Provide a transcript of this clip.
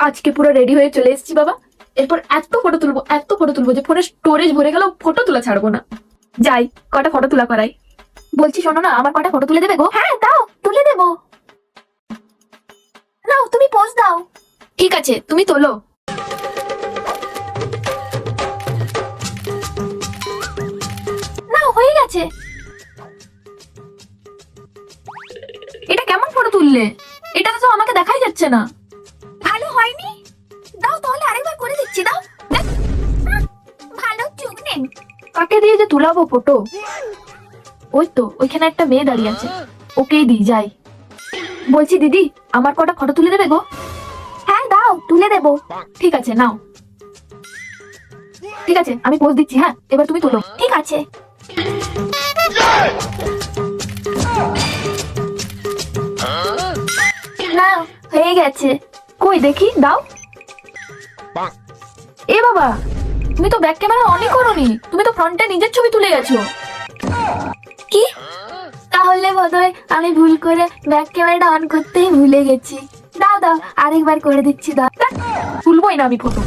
আজকে পুরো রেডি হয়ে চলে এসেছি বাবা। এরপর এত ফটো তুলবো যে ফোনের স্টোরেজ ভরে গেল, ফটো তোলা ছাড়বো না। যাই, কটা ফটো তোলা করাই। বলছি শোনো না, আমার কটা ফটো তুলে দেবে গো? হ্যাঁ দাও, তুলে দেবো। নাও তুমি পোজ দাও। ঠিক আছে, তুমি তোলো। নাও, হয়ে গেছে। এটা কেমন ফটো তুললে? এটা তো আমাকে দেখাই যাচ্ছে না। ভালো হয়নি? দাও তাহলে আরেকবার করে দিচ্ছি, দাও। দেখ, ভালো চোখ নেই। কাকে দিয়ে যে তুলাবো ফটো? ওই তো ওইখানে একটা মেয়ে দাঁড়িয়ে আছে, ওকেই দি যাই। বলছি দিদি, আমার কটা ফটো তুলে দেবে গো? হ্যাঁ দাও, তুলে দেবো। ঠিক আছে নাও। ঠিক আছে, আমি পোজ দিচ্ছি। হ্যাঁ, এবার তুমি তোলো। ঠিক আছে। নাও, হয়ে গেছে। কই দেখি, দাও। এ বাবা, তুমি তো ব্যাক ক্যামেরা অনই করোনি, তুমি তো ফ্রন্টে নিজের ছবি তুলে গেছো। কি? তাহলে বোধহয় আমি ভুল করে ব্যাক ক্যামেরাটা অন করতেই ভুলে গেছি। দাও দাও, আরেকবার করে দিচ্ছি। দাও, তুলবই না আমি ফটো।